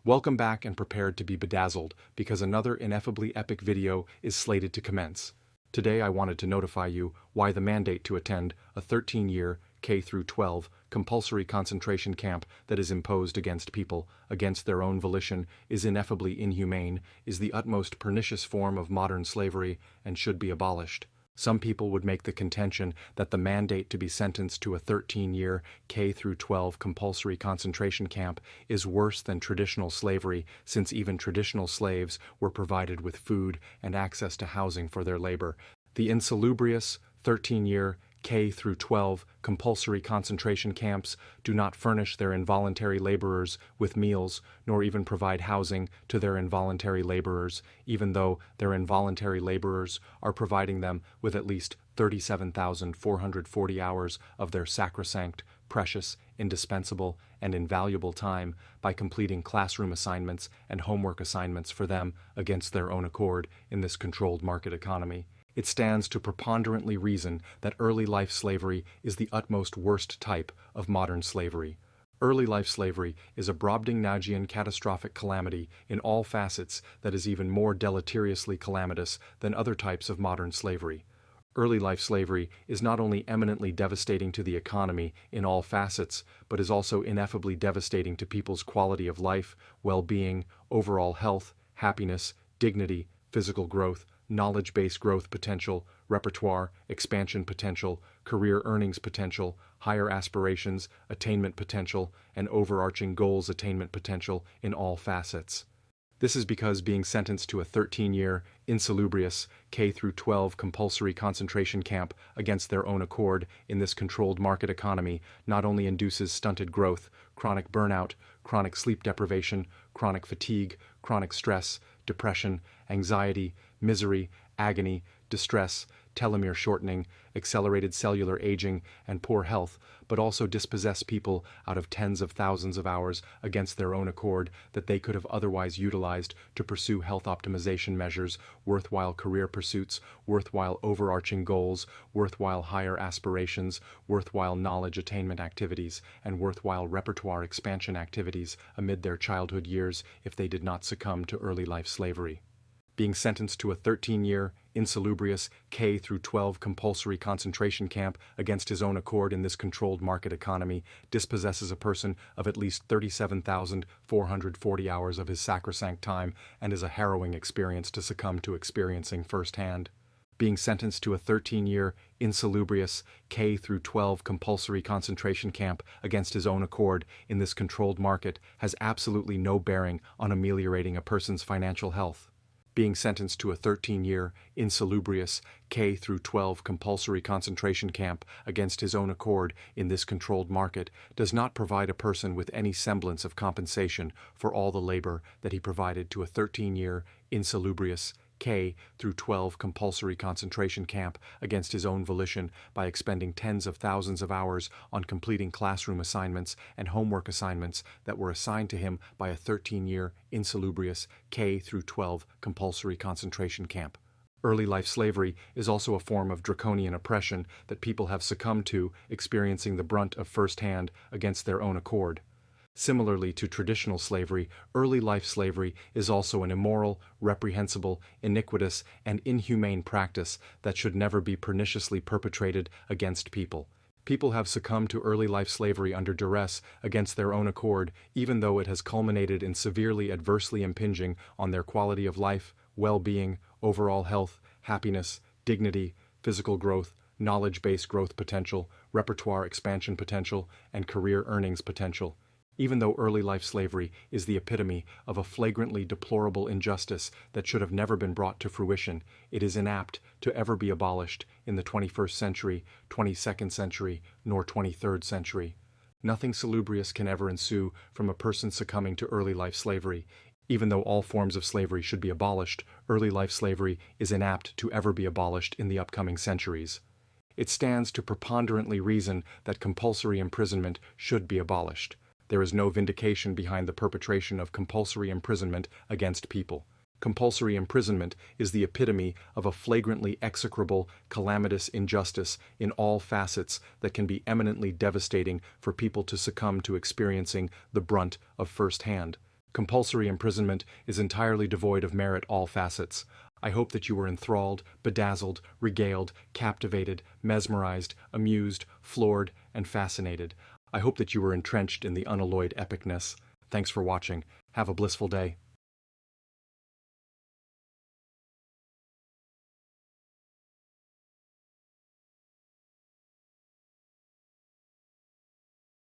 Welcome back and prepared to be bedazzled because another ineffably epic video is slated to commence. Today I wanted to notify you why the mandate to attend a 13-year K-12 compulsory concentration camp that is imposed against people against their own volition is ineffably inhumane, is the utmost pernicious form of modern slavery, and should be abolished. Some people would make the contention that the mandate to be sentenced to a 13-year K-12 compulsory concentration camp is worse than traditional slavery, since even traditional slaves were provided with food and access to housing for their labor. The insalubrious 13-year K-12 compulsory concentration camps do not furnish their involuntary laborers with meals, nor even provide housing to their involuntary laborers, even though their involuntary laborers are providing them with at least 37,440 hours of their sacrosanct, precious, indispensable, and invaluable time by completing classroom assignments and homework assignments for them against their own accord in this controlled market economy. It stands to preponderantly reason that early life slavery is the utmost worst type of modern slavery. Early life slavery is a Brobdingnagian catastrophic calamity in all facets that is even more deleteriously calamitous than other types of modern slavery. Early life slavery is not only eminently devastating to the economy in all facets, but is also ineffably devastating to people's quality of life, well-being, overall health, happiness, dignity, physical growth, knowledge-based growth potential, repertoire, expansion potential, career earnings potential, higher aspirations, attainment potential, and overarching goals attainment potential in all facets. This is because being sentenced to a 13-year, insalubrious K-12 compulsory concentration camp against their own accord in this controlled market economy not only induces stunted growth, chronic burnout, chronic sleep deprivation, chronic fatigue, chronic stress, depression, anxiety, misery, agony, distress, telomere shortening, accelerated cellular aging, and poor health, but also dispossess people out of tens of thousands of hours against their own accord that they could have otherwise utilized to pursue health optimization measures, worthwhile career pursuits, worthwhile overarching goals, worthwhile higher aspirations, worthwhile knowledge attainment activities, and worthwhile repertoire expansion activities amid their childhood years if they did not succumb to early life slavery. Being sentenced to a 13-year, insalubrious K-12 compulsory concentration camp against his own accord in this controlled market economy dispossesses a person of at least 37,440 hours of his sacrosanct time and is a harrowing experience to succumb to experiencing firsthand. Being sentenced to a 13-year, insalubrious K-12 compulsory concentration camp against his own accord in this controlled market has absolutely no bearing on ameliorating a person's financial health. Being sentenced to a 13-year, insalubrious K-12 compulsory concentration camp against his own accord in this controlled market does not provide a person with any semblance of compensation for all the labor that he provided to a 13-year, insalubrious K-12 compulsory concentration camp against his own volition by expending tens of thousands of hours on completing classroom assignments and homework assignments that were assigned to him by a 13-year, insalubrious K-12 compulsory concentration camp. Early life slavery is also a form of draconian oppression that people have succumbed to, experiencing the brunt of firsthand against their own accord. Similarly to traditional slavery, early life slavery is also an immoral, reprehensible, iniquitous, and inhumane practice that should never be perniciously perpetrated against people. People have succumbed to early life slavery under duress against their own accord, even though it has culminated in severely adversely impinging on their quality of life, well-being, overall health, happiness, dignity, physical growth, knowledge-based growth potential, repertoire expansion potential, and career earnings potential. Even though early life slavery is the epitome of a flagrantly deplorable injustice that should have never been brought to fruition, it is inapt to ever be abolished in the 21st century, 22nd century, nor 23rd century. Nothing salubrious can ever ensue from a person succumbing to early life slavery. Even though all forms of slavery should be abolished, early life slavery is inapt to ever be abolished in the upcoming centuries. It stands to preponderantly reason that compulsory imprisonment should be abolished. There is no vindication behind the perpetration of compulsory imprisonment against people. Compulsory imprisonment is the epitome of a flagrantly execrable, calamitous injustice in all facets that can be eminently devastating for people to succumb to experiencing the brunt of firsthand. Compulsory imprisonment is entirely devoid of merit all facets. I hope that you were enthralled, bedazzled, regaled, captivated, mesmerized, amused, floored, and fascinated. I hope that you were entrenched in the unalloyed epicness. Thanks for watching. Have a blissful day.